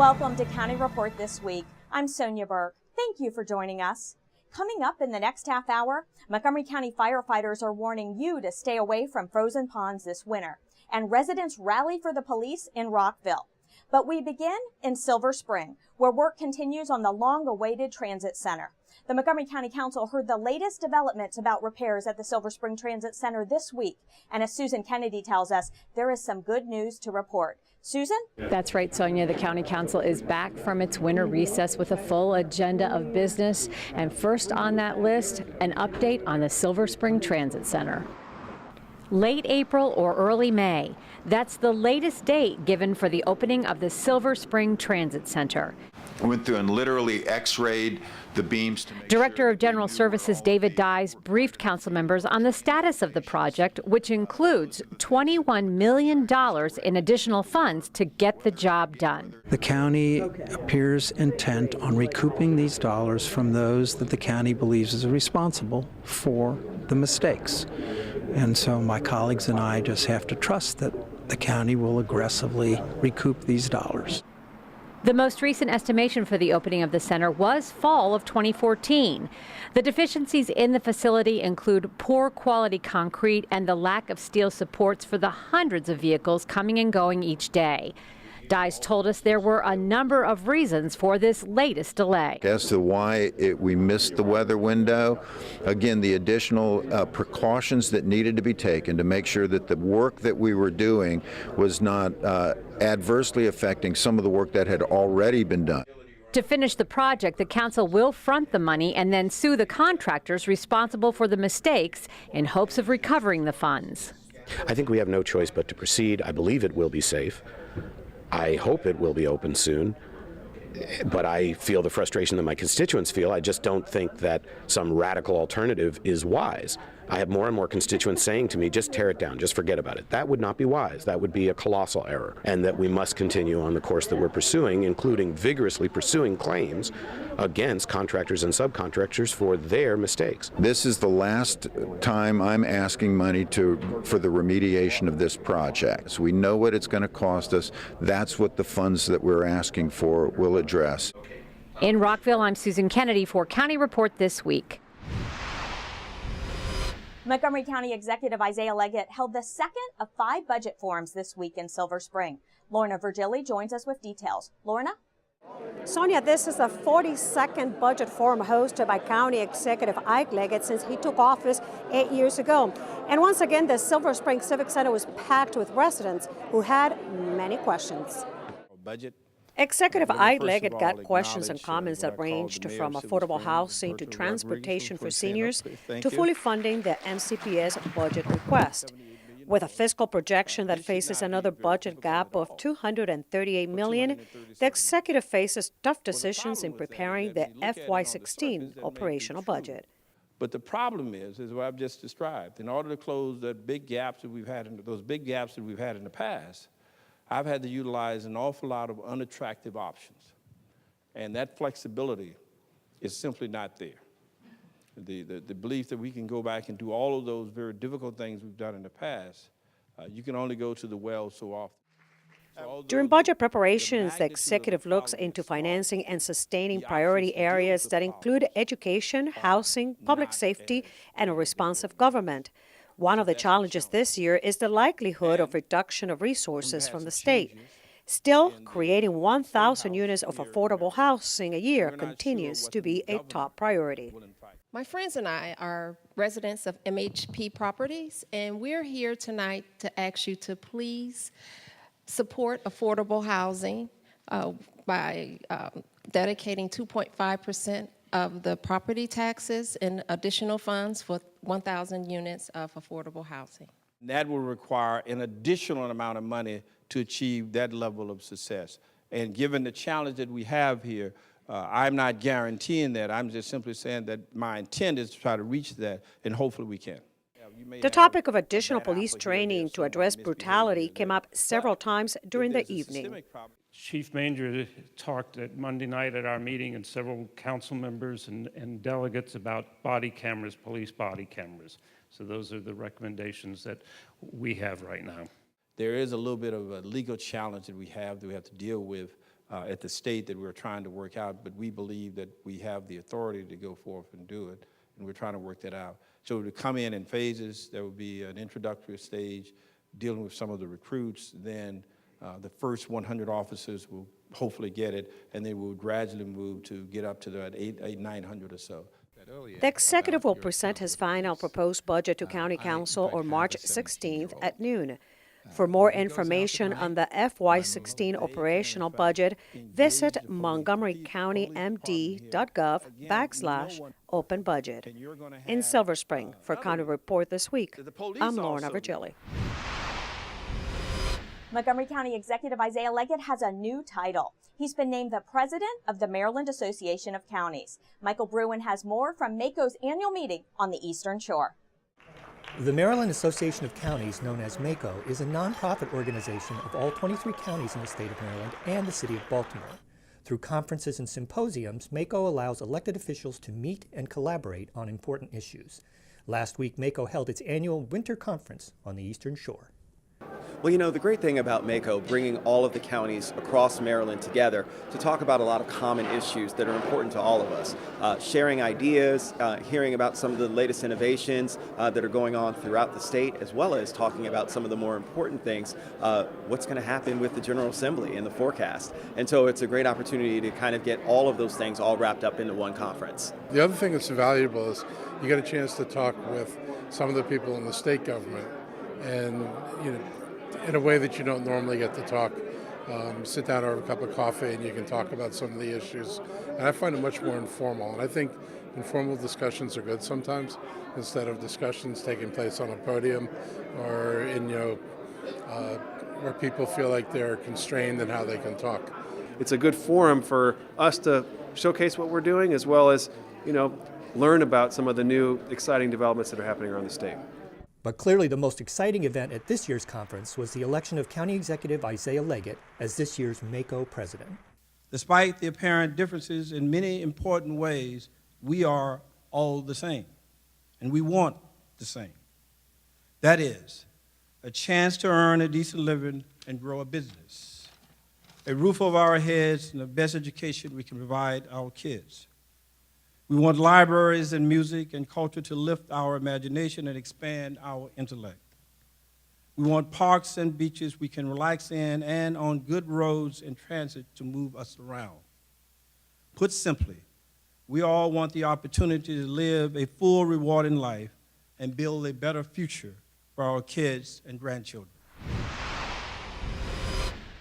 Welcome to County Report This Week. I'm Sonya Burke. Thank you for joining us. Coming up in the next half hour, Montgomery County firefighters are warning you to stay away from frozen ponds this winter, and residents rally for the police in Rockville. But we begin in Silver Spring, where work continues on the long-awaited transit center. The Montgomery County Council heard the latest developments about repairs at the Silver Spring Transit Center this week. And as Susan Kennedy tells us, there is some good news to report. Susan? That's right, Sonia. The County Council is back from its winter recess with a full agenda of business. And first on that list, an update on the Silver Spring Transit Center. Late April or early May. That's the latest date given for the opening of the Silver Spring Transit Center. I went through and literally x-rayed the beams. Director of General Services David Dyes briefed council members on the status of the project, which includes $21 million in additional funds to get the job done. The county appears intent on recouping these dollars from those that the county believes is responsible for the mistakes. And so my colleagues and I just have to trust that the county will aggressively recoup these dollars. The most recent estimation for the opening of the center was fall of 2014. The deficiencies in the facility include poor quality concrete and the lack of steel supports for the hundreds of vehicles coming and going each day. Dyes told us there were a number of reasons for this latest delay. As to why we missed the weather window, again, the additional precautions that needed to be taken to make sure that the work that we were doing was not adversely affecting some of the work that had already been done. To finish the project, the council will front the money and then sue the contractors responsible for the mistakes in hopes of recovering the funds. I think we have no choice but to proceed. I believe it will be safe. I hope it will be open soon, but I feel the frustration that my constituents feel. I just don't think that some radical alternative is wise. I have more and more constituents saying to me, just tear it down, just forget about it. That would not be wise. That would be a colossal error, and that we must continue on the course that we're pursuing, including vigorously pursuing claims against contractors and subcontractors for their mistakes. This is the last time I'm asking money for the remediation of this project. So we know what it's going to cost us. That's what the funds that we're asking for will address. In Rockville, I'm Susan Kennedy for County Report This Week. Montgomery County Executive Isaiah Leggett held the second of 5 budget forums this week in Silver Spring. Lorna Virgili joins us with details. Lorna? Sonia, this is the 42nd budget forum hosted by County Executive Ike Leggett since he took office 8 years ago. And once again, the Silver Spring Civic Center was packed with residents who had many questions. Budget. Executive Ike Leggett got questions and comments that ranged from affordable housing to transportation for seniors to fully funding the MCPS budget request. With a fiscal projection that faces another budget gap of $238 million, the executive faces tough decisions in preparing the FY16 operational budget. But the problem is what I've just described. In order to close the big gaps that we've had, in the past, I've had to utilize an awful lot of unattractive options. And that flexibility is simply not there. The belief that we can go back and do all of those very difficult things we've done in the past, you can only go to the well so often. During budget preparations, the executive looks into financing and sustaining priority areas that include education, housing, public safety, and a responsive government. One of the challenges this year is the likelihood of reduction of resources from the state. Still, creating 1,000 units of affordable housing a year continues to be a top priority. My friends and I are residents of MHP Properties, and we're here tonight to ask you to please support affordable housing by dedicating 2.5% of the property taxes and additional funds for 1,000 units of affordable housing. That will require an additional amount of money to achieve that level of success. And given the challenge that we have here, I'm not guaranteeing that. I'm just simply saying that my intent is to try to reach that, and hopefully we can. The topic of additional police training to address brutality came up several times during the evening. Chief Manger talked at Monday night at our meeting, and several council members and delegates about body cameras, police body cameras. So those are the recommendations that we have right now. There is a little bit of a legal challenge that we have to deal with at the state that we're trying to work out, but we believe that we have the authority to go forth and do it, and we're trying to work that out. So to come in phases, there will be an introductory stage dealing with some of the recruits, then the first 100 officers will hopefully get it, and they will gradually move to get up to that 900 or so. The executive will present his final proposed budget to County Council on March 16th at noon. For more information on the FY16 operational budget, visit montgomerycountymd.gov/open budget. In Silver Spring, for County Report This Week, I'm Lorna Virgili. Montgomery County Executive Isaiah Leggett has a new title. He's been named the president of the Maryland Association of Counties. Michael Bruin has more from MACO's annual meeting on the Eastern Shore. The Maryland Association of Counties, known as MACO, is a nonprofit organization of all 23 counties in the state of Maryland and the city of Baltimore. Through conferences and symposiums, MACO allows elected officials to meet and collaborate on important issues. Last week, MACO held its annual winter conference on the Eastern Shore. Well, you know, the great thing about MACO, bringing all of the counties across Maryland together to talk about a lot of common issues that are important to all of us. Sharing ideas, hearing about some of the latest innovations that are going on throughout the state, as well as talking about some of the more important things, what's going to happen with the General Assembly and the forecast. And so it's a great opportunity to kind of get all of those things all wrapped up into one conference. The other thing that's valuable is you get a chance to talk with some of the people in the state government, and in a way that you don't normally get to talk. Sit down over a cup of coffee and you can talk about some of the issues. And I find it much more informal. And I think informal discussions are good sometimes, instead of discussions taking place on a podium or in, where people feel like they're constrained in how they can talk. It's a good forum for us to showcase what we're doing, as well as, learn about some of the new exciting developments that are happening around the state. But clearly the most exciting event at this year's conference was the election of County Executive Isaiah Leggett as this year's MACO president. Despite the apparent differences in many important ways, we are all the same, and we want the same. That is, a chance to earn a decent living and grow a business, a roof over our heads, and the best education we can provide our kids. We want libraries and music and culture to lift our imagination and expand our intellect. We want parks and beaches we can relax in, and on good roads and transit to move us around. Put simply, we all want the opportunity to live a full, rewarding life and build a better future for our kids and grandchildren.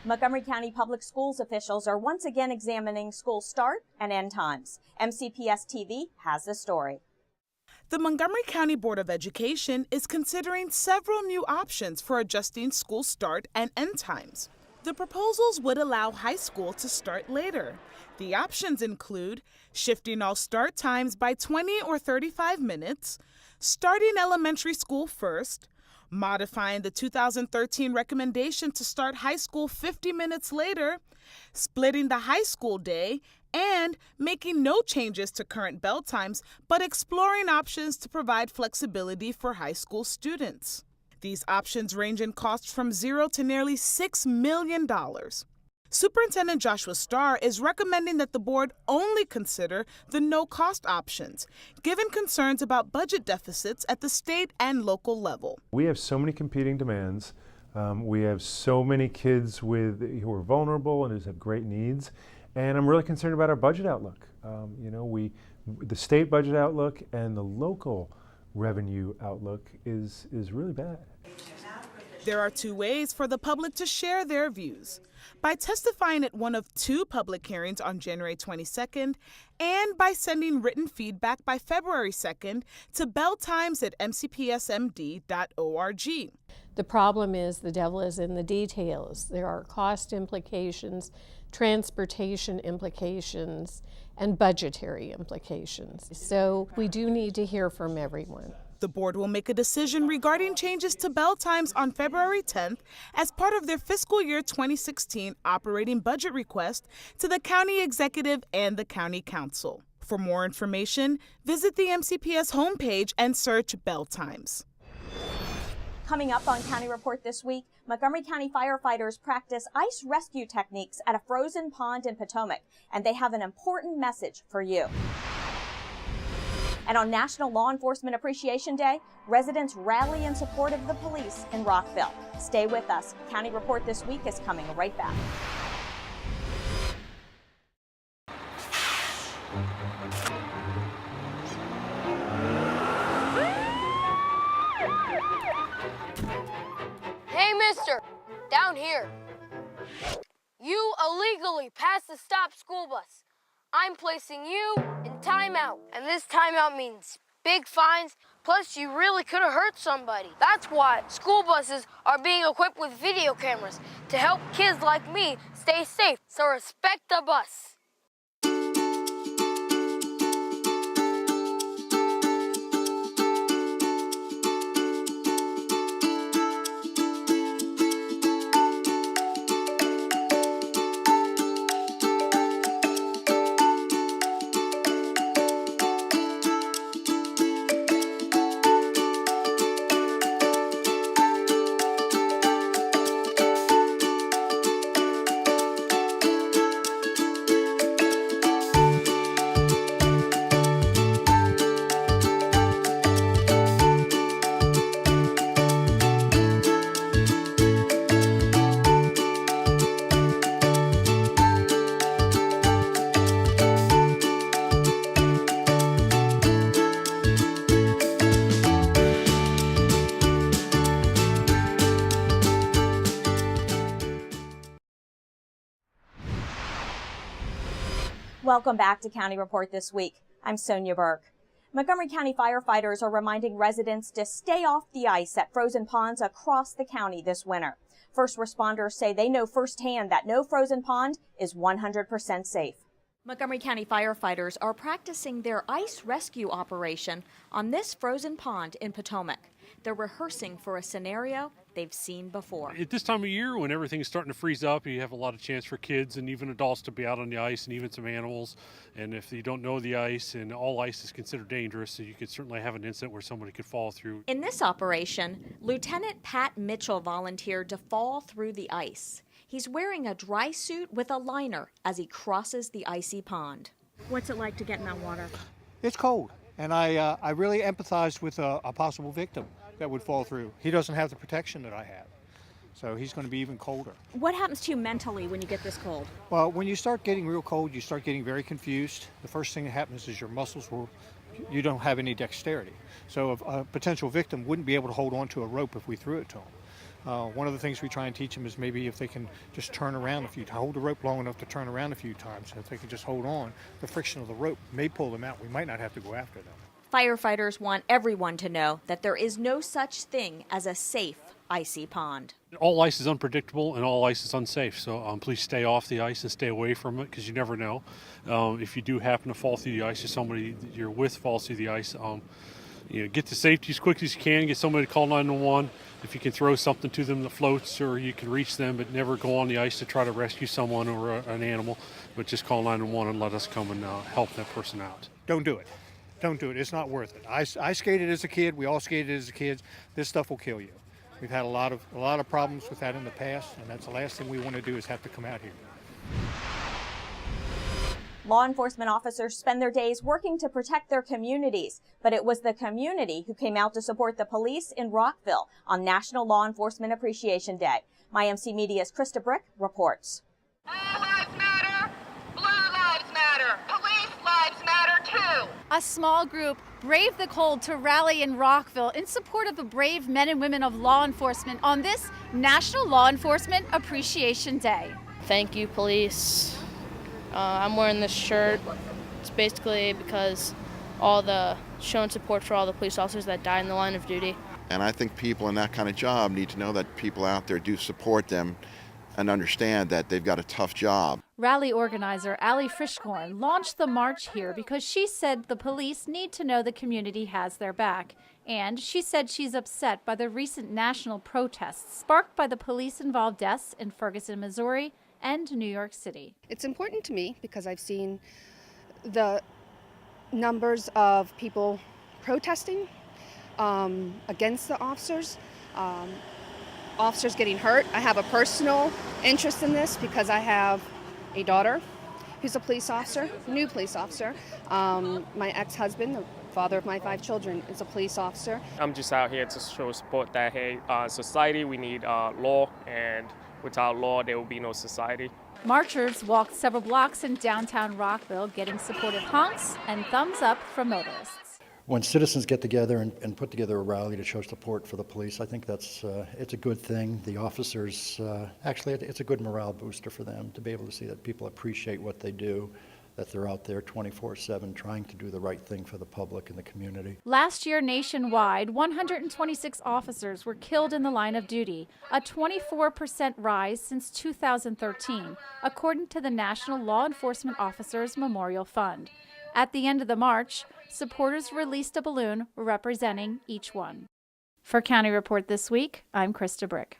Montgomery County Public Schools officials are once again examining school start and end times. MCPS TV has the story. The Montgomery County Board of Education is considering several new options for adjusting school start and end times. The proposals would allow high school to start later. The options include shifting all start times by 20 or 35 minutes, starting elementary school first, modifying the 2013 recommendation to start high school 50 minutes later, splitting the high school day, and making no changes to current bell times, but exploring options to provide flexibility for high school students. These options range in cost from $0 to nearly $6 million. Superintendent Joshua Starr is recommending that the board only consider the no-cost options, given concerns about budget deficits at the state and local level. We have so many competing demands. We have so many kids who are vulnerable and who have great needs, and I'm really concerned about our budget outlook. The state budget outlook and the local revenue outlook is really bad. There are two ways for the public to share their views: by testifying at one of two public hearings on January 22nd, and by sending written feedback by February 2nd to belltimes@mcpsmd.org. The problem is the devil is in the details. There are cost implications, transportation implications, and budgetary implications. So we do need to hear from everyone. The board will make a decision regarding changes to bell times on February 10th as part of their fiscal year 2016 operating budget request to the county executive and the county council. For more information, visit the MCPS homepage and search Bell Times. Coming up on County Report this week, Montgomery County firefighters practice ice rescue techniques at a frozen pond in Potomac, and they have an important message for you. And on National Law Enforcement Appreciation Day, residents rally in support of the police in Rockville. Stay with us. County Report this week is coming right back. Hey, mister, down here. You illegally passed the stop school bus. I'm placing you in timeout, and this timeout means big fines, plus you really could have hurt somebody. That's why school buses are being equipped with video cameras to help kids like me stay safe, so respect the bus. Welcome back to County Report this week. I'm Sonya Burke. Montgomery County firefighters are reminding residents to stay off the ice at frozen ponds across the county this winter. First responders say they know firsthand that no frozen pond is 100% safe. Montgomery County firefighters are practicing their ice rescue operation on this frozen pond in Potomac. They're rehearsing for a scenario they've seen before. At this time of year, when everything's starting to freeze up, you have a lot of chance for kids and even adults to be out on the ice, and even some animals. And if you don't know the ice, and all ice is considered dangerous, so you could certainly have an incident where somebody could fall through. In this operation, Lieutenant Pat Mitchell volunteered to fall through the ice. He's wearing a dry suit with a liner as he crosses the icy pond. What's it like to get in that water? It's cold, and I really empathized with a possible victim that would fall through. He doesn't have the protection that I have, so he's going to be even colder. What happens to you mentally when you get this cold? Well, when you start getting real cold, you start getting very confused. The first thing that happens is your muscles you don't have any dexterity. So a potential victim wouldn't be able to hold on to a rope if we threw it to them. One of the things we try and teach them is maybe if they can just turn around hold the rope long enough to turn around a few times. And if they can just hold on, the friction of the rope may pull them out. We might not have to go after them. Firefighters want everyone to know that there is no such thing as a safe icy pond. All ice is unpredictable and all ice is unsafe, so please stay off the ice and stay away from it, because you never know. If you do happen to fall through the ice, or somebody that you're with falls through the ice, get to safety as quick as you can. Get somebody to call 911. If you can throw something to them that floats, or you can reach them, but never go on the ice to try to rescue someone or an animal, but just call 911 and let us come and help that person out. Don't do it. Don't do it. It's not worth it. I skated as a kid. We all skated as kids. This stuff will kill you. We've had a lot of problems with that in the past, and that's the last thing we want to do is have to come out here. Law enforcement officers spend their days working to protect their communities, but it was the community who came out to support the police in Rockville on National Law Enforcement Appreciation Day. My MC Media's Krista Brick reports. All lives matter. Blue lives matter. Police lives matter too. A small group braved the cold to rally in Rockville in support of the brave men and women of law enforcement on this National Law Enforcement Appreciation Day. Thank you, police. I'm wearing this shirt. It's basically because all the showing support for all the police officers that died in the line of duty. And I think people in that kind of job need to know that people out there do support them and understand that they've got a tough job. Rally organizer Allie Frischkorn launched the march here because she said the police need to know the community has their back. And she said she's upset by the recent national protests sparked by the police-involved deaths in Ferguson, Missouri, and New York City. It's important to me because I've seen the numbers of people protesting against the officers, officers getting hurt. I have a personal interest in this because I have a daughter who's a police officer, new police officer. My ex-husband, the father of my 5 children, is a police officer. I'm just out here to show support that, hey, society, we need law, and without law, there will be no society. Marchers walked several blocks in downtown Rockville, getting supportive honks and thumbs up from motorists. When citizens get together and put together a rally to show support for the police, I think that's it's a good thing. The officers, actually, it's a good morale booster for them to be able to see that people appreciate what they do, that they're out there 24/7 trying to do the right thing for the public and the community. Last year nationwide, 126 officers were killed in the line of duty, a 24% rise since 2013, according to the National Law Enforcement Officers Memorial Fund. At the end of the march, supporters released a balloon representing each one. For County Report This Week, I'm Krista Brick.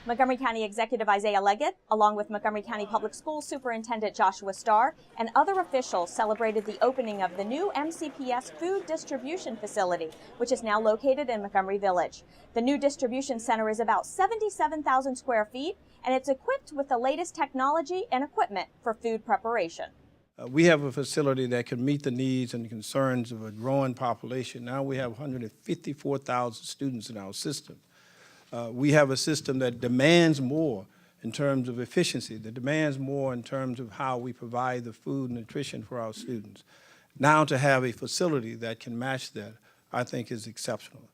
Montgomery County Executive Isaiah Leggett, along with Montgomery County Public Schools Superintendent Joshua Starr, and other officials celebrated the opening of the new MCPS food distribution facility, which is now located in Montgomery Village. The new distribution center is about 77,000 square feet, and it's equipped with the latest technology and equipment for food preparation. We have a facility that can meet the needs and concerns of a growing population. Now we have 154,000 students in our system. We have a system that demands more in terms of efficiency, that demands more in terms of how we provide the food and nutrition for our students. Now to have a facility that can match that, I think is exceptional.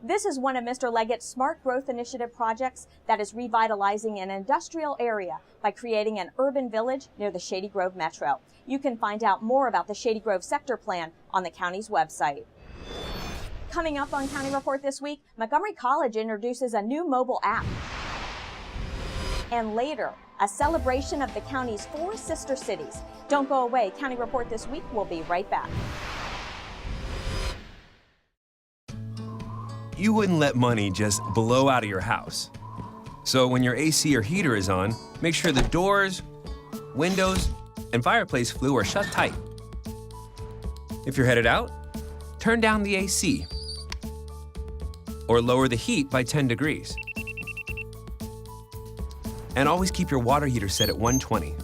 This is one of Mr. Leggett's Smart Growth Initiative projects that is revitalizing an industrial area by creating an urban village near the Shady Grove Metro. You can find out more about the Shady Grove Sector Plan on the county's website. Coming up on County Report This Week, Montgomery College introduces a new mobile app. And later, a celebration of the county's 4 sister cities. Don't go away. County Report This Week will be right back. You wouldn't let money just blow out of your house. So when your AC or heater is on, make sure the doors, windows, and fireplace flue are shut tight. If you're headed out, turn down the AC or lower the heat by 10 degrees. And always keep your water heater set at 120.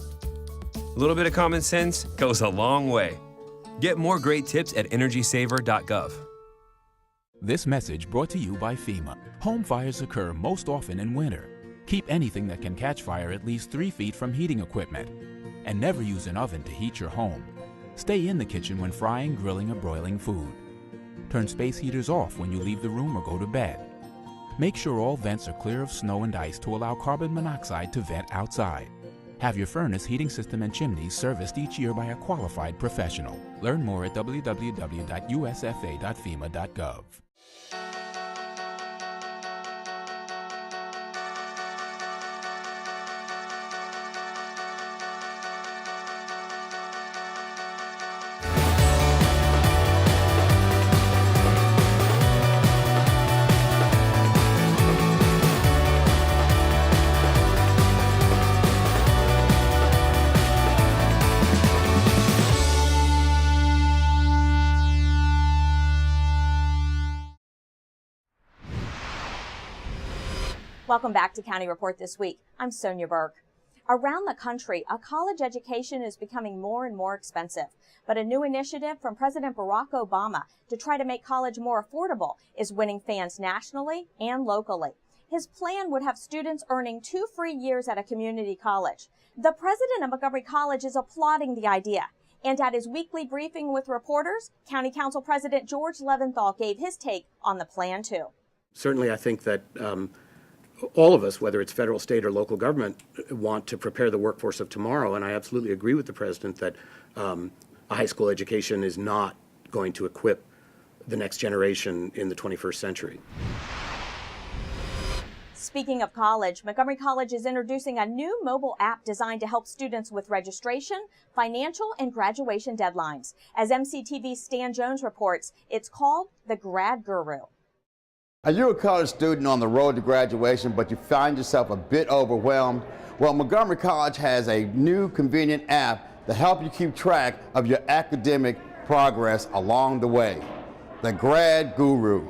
A little bit of common sense goes a long way. Get more great tips at energysaver.gov. This message brought to you by FEMA. Home fires occur most often in winter. Keep anything that can catch fire at least 3 feet from heating equipment. And never use an oven to heat your home. Stay in the kitchen when frying, grilling, or broiling food. Turn space heaters off when you leave the room or go to bed. Make sure all vents are clear of snow and ice to allow carbon monoxide to vent outside. Have your furnace, heating system, and chimneys serviced each year by a qualified professional. Learn more at www.usfa.fema.gov. Welcome back to County Report This Week. I'm Sonya Burke. Around the country, a college education is becoming more and more expensive. But a new initiative from President Barack Obama to try to make college more affordable is winning fans nationally and locally. His plan would have students earning 2 free years at a community college. The president of Montgomery College is applauding the idea. And at his weekly briefing with reporters, County Council President George Leventhal gave his take on the plan, too. Certainly, I think that all of us, whether it's federal, state, or local government, want to prepare the workforce of tomorrow. And I absolutely agree with the president that a high school education is not going to equip the next generation in the 21st century. Speaking of college, Montgomery College is introducing a new mobile app designed to help students with registration, financial, and graduation deadlines. As MCTV's Stan Jones reports, it's called the Grad Guru. Are you a college student on the road to graduation, but you find yourself a bit overwhelmed? Well, Montgomery College has a new convenient app to help you keep track of your academic progress along the way. The Grad Guru.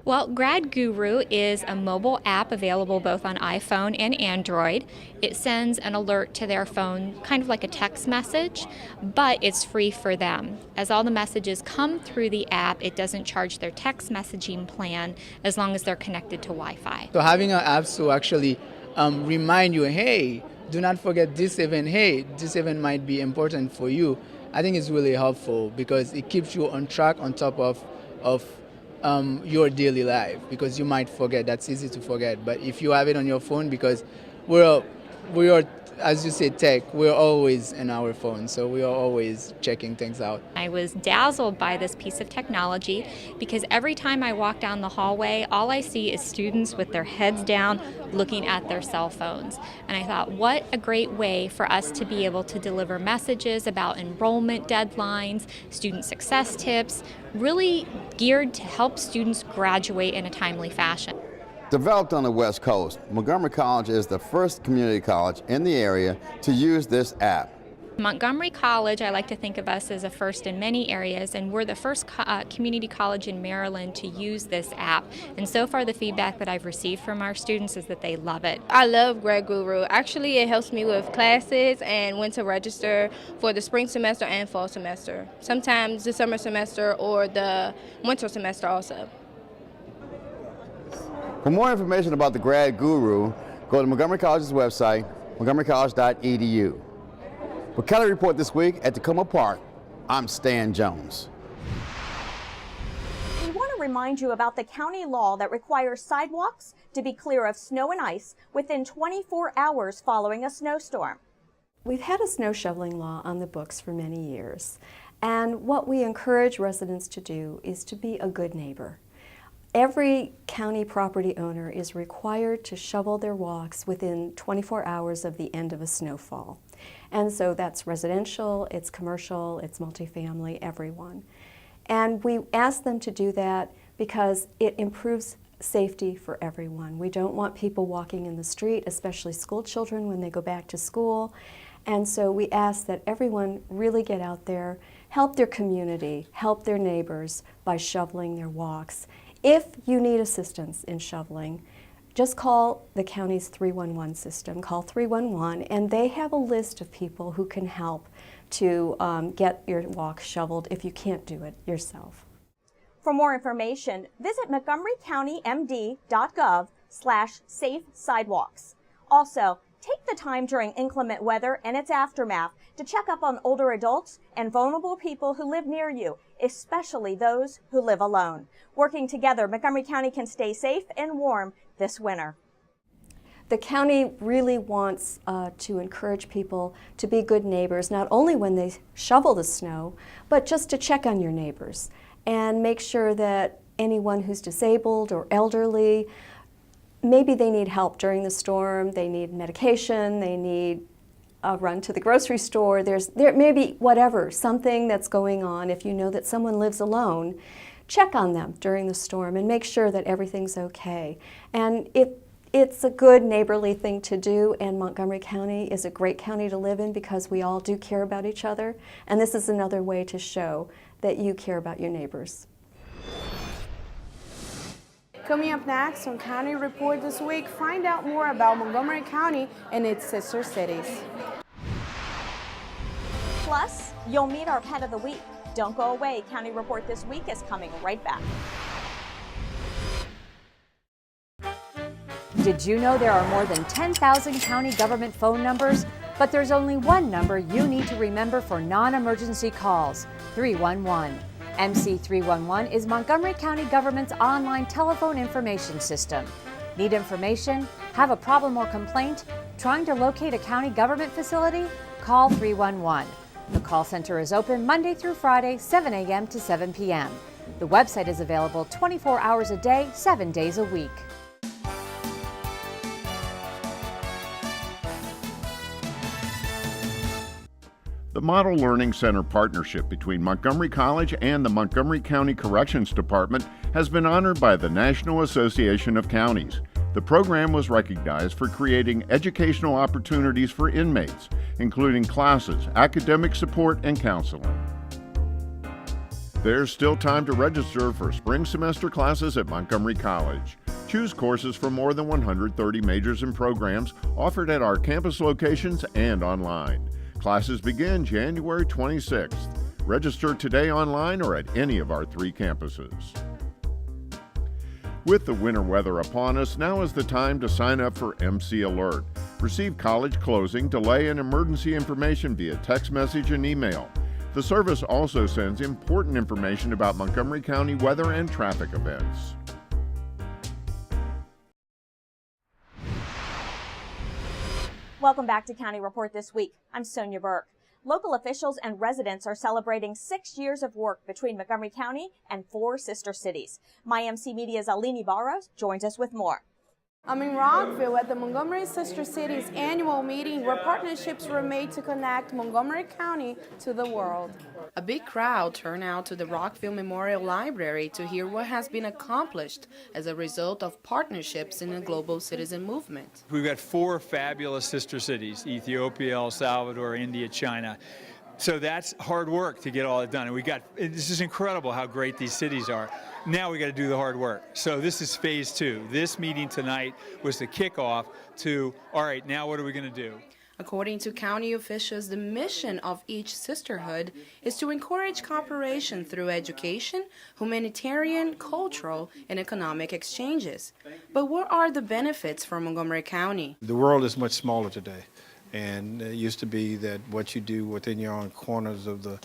Well, Grad Guru is a mobile app available both on iPhone and Android. It sends an alert to their phone, kind of like a text message, but it's free for them. As all the messages come through the app, it doesn't charge their text messaging plan as long as they're connected to Wi-Fi. So having an app to actually remind you, hey, do not forget this event, hey, this event might be important for you, I think it's really helpful because it keeps you on track on top of your daily life, because you might forget. That's easy to forget. But if you have it on your phone, because we are, as you say, tech, we're always in our phone, so we are always checking things out. I was dazzled by this piece of technology because every time I walk down the hallway, all I see is students with their heads down looking at their cell phones. And I thought, what a great way for us to be able to deliver messages about enrollment deadlines, student success tips, really geared to help students graduate in a timely fashion. Developed on the West Coast, Montgomery College is the first community college in the area to use this app. Montgomery College, I like to think of us as a first in many areas, and we're the first community college in Maryland to use this app. And so far the feedback that I've received from our students is that they love it. I love Grad Guru. Actually, it helps me with classes and when to register for the spring semester and fall semester. Sometimes the summer semester or the winter semester also. For more information about the Grad Guru, go to Montgomery College's website, montgomerycollege.edu. For Kelly Report this week at Tacoma Park, I'm Stan Jones. We want to remind you about the county law that requires sidewalks to be clear of snow and ice within 24 hours following a snowstorm. We've had a snow shoveling law on the books for many years, and what we encourage residents to do is to be a good neighbor. Every county property owner is required to shovel their walks within 24 hours of the end of a snowfall. And so that's residential, it's commercial, it's multifamily, everyone. And we ask them to do that because it improves safety for everyone. We don't want people walking in the street, especially school children when they go back to school. And so we ask that everyone really get out there, help their community, help their neighbors by shoveling their walks. If you need assistance in shoveling, just call the county's 311 system, call 311, and they have a list of people who can help to get your walk shoveled if you can't do it yourself. For more information, visit montgomerycountymd.gov/safe sidewalks. Also, take the time during inclement weather and its aftermath to check up on older adults and vulnerable people who live near you, especially those who live alone. Working together, Montgomery County can stay safe and warm this winter. The county really wants to encourage people to be good neighbors, not only when they shovel the snow, but just to check on your neighbors and make sure that anyone who's disabled or elderly, maybe they need help during the storm, they need medication, they need a run to the grocery store, there may be whatever, something that's going on. If you know that someone lives alone, check on them during the storm and make sure that everything's okay. And it's a good neighborly thing to do, and Montgomery County is a great county to live in because we all do care about each other, and this is another way to show that you care about your neighbors. Coming up next on County Report this week, find out more about Montgomery County and its sister cities. Plus, you'll meet our pet of the week. Don't go away. County Report this week is coming right back. Did you know there are more than 10,000 county government phone numbers? But there's only one number you need to remember for non-emergency calls, 311. MC311 is Montgomery County government's online telephone information system. Need information? Have a problem or complaint? Trying to locate a county government facility? Call 311. The call center is open Monday through Friday, 7 a.m. to 7 p.m. The website is available 24 hours a day, 7 days a week. The Model Learning Center partnership between Montgomery College and the Montgomery County Corrections Department has been honored by the National Association of Counties. The program was recognized for creating educational opportunities for inmates, including classes, academic support, and counseling. There's still time to register for spring semester classes at Montgomery College. Choose courses from more than 130 majors and programs offered at our campus locations and online. Classes begin January 26th. Register today online or at any of our 3 campuses. With the winter weather upon us, now is the time to sign up for MC Alert. Receive college closing, delay, and emergency information via text message and email. The service also sends important information about Montgomery County weather and traffic events. Welcome back to County Report This Week. I'm Sonya Burke. Local officials and residents are celebrating 6 years of work between Montgomery County and 4 sister cities. My MC Media's Alini Barros joins us with more. I'm in Rockville at the Montgomery Sister Cities annual meeting where partnerships were made to connect Montgomery County to the world. A big crowd turned out to the Rockville Memorial Library to hear what has been accomplished as a result of partnerships in the global citizen movement. We've got 4 fabulous sister cities, Ethiopia, El Salvador, India, China. So that's hard work to get all that done. And this is incredible how great these cities are. Now we got to do the hard work. So this is phase 2. This meeting tonight was the kickoff to, all right, now what are we going to do? According to county officials, the mission of each sisterhood is to encourage cooperation through education, humanitarian, cultural, and economic exchanges. But what are the benefits for Montgomery County? The world is much smaller today. And it used to be that what you do within your own corners of the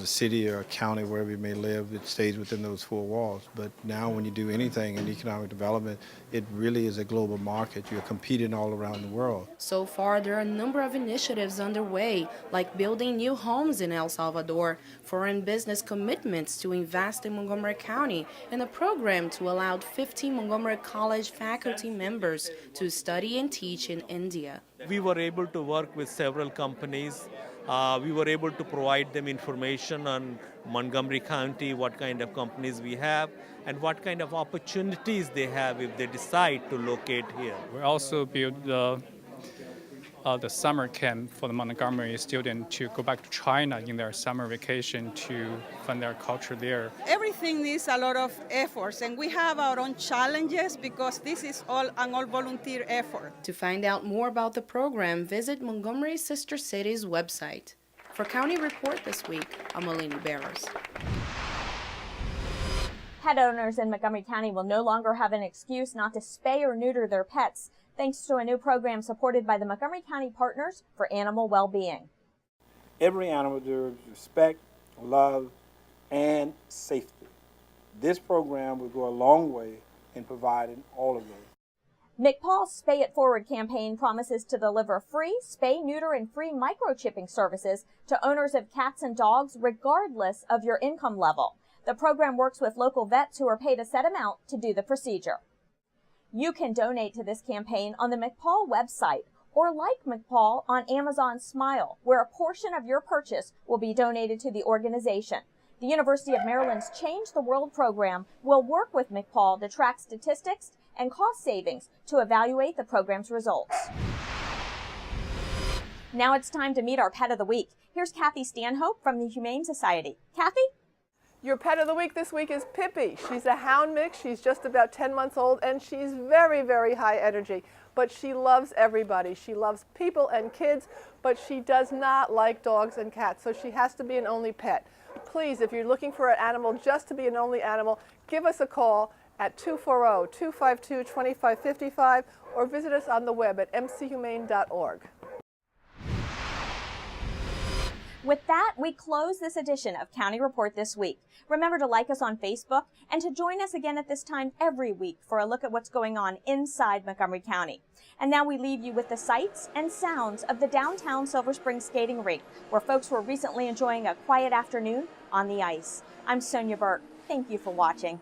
city or county, wherever you may live, it stays within those 4 walls. But now when you do anything in economic development, it really is a global market. You're competing all around the world. So far, there are a number of initiatives underway, like building new homes in El Salvador, foreign business commitments to invest in Montgomery County, and a program to allow 15 Montgomery College faculty members to study and teach in India. We were able to work with several companies. We were able to provide them information on Montgomery County, what kind of companies we have, and what kind of opportunities they have if they decide to locate here. We also built the summer camp for the Montgomery students to go back to China in their summer vacation to find their culture there. Everything needs a lot of efforts, and we have our own challenges because this is all an all-volunteer effort. To find out more about the program, visit Montgomery Sister Cities website. For County Report This Week, I'm Alini Barros. Pet owners in Montgomery County will no longer have an excuse not to spay or neuter their pets, thanks to a new program supported by the Montgomery County Partners for Animal Well-Being. Every animal deserves respect, love, and safety. This program will go a long way in providing all of those. McPaul's Spay It Forward campaign promises to deliver free spay, neuter, and free microchipping services to owners of cats and dogs regardless of your income level. The program works with local vets who are paid a set amount to do the procedure. You can donate to this campaign on the McPaul website or like McPaul on Amazon Smile, where a portion of your purchase will be donated to the organization. The University of Maryland's Change the World program will work with McPaul to track statistics and cost savings to evaluate the program's results. Now it's time to meet our Pet of the Week. Here's Kathy Stanhope from the Humane Society. Kathy? Your Pet of the Week this week is Pippi. She's a hound mix. She's just about 10 months old, and she's very, very high energy. But she loves everybody. She loves people and kids, but she does not like dogs and cats, so she has to be an only pet. Please, if you're looking for an animal just to be an only animal, give us a call at 240-252-2555 or visit us on the web at mchumane.org. With that, we close this edition of County Report This Week. Remember to like us on Facebook and to join us again at this time every week for a look at what's going on inside Montgomery County. And now we leave you with the sights and sounds of the downtown Silver Spring skating rink, where folks were recently enjoying a quiet afternoon on the ice. I'm Sonya Burke. Thank you for watching.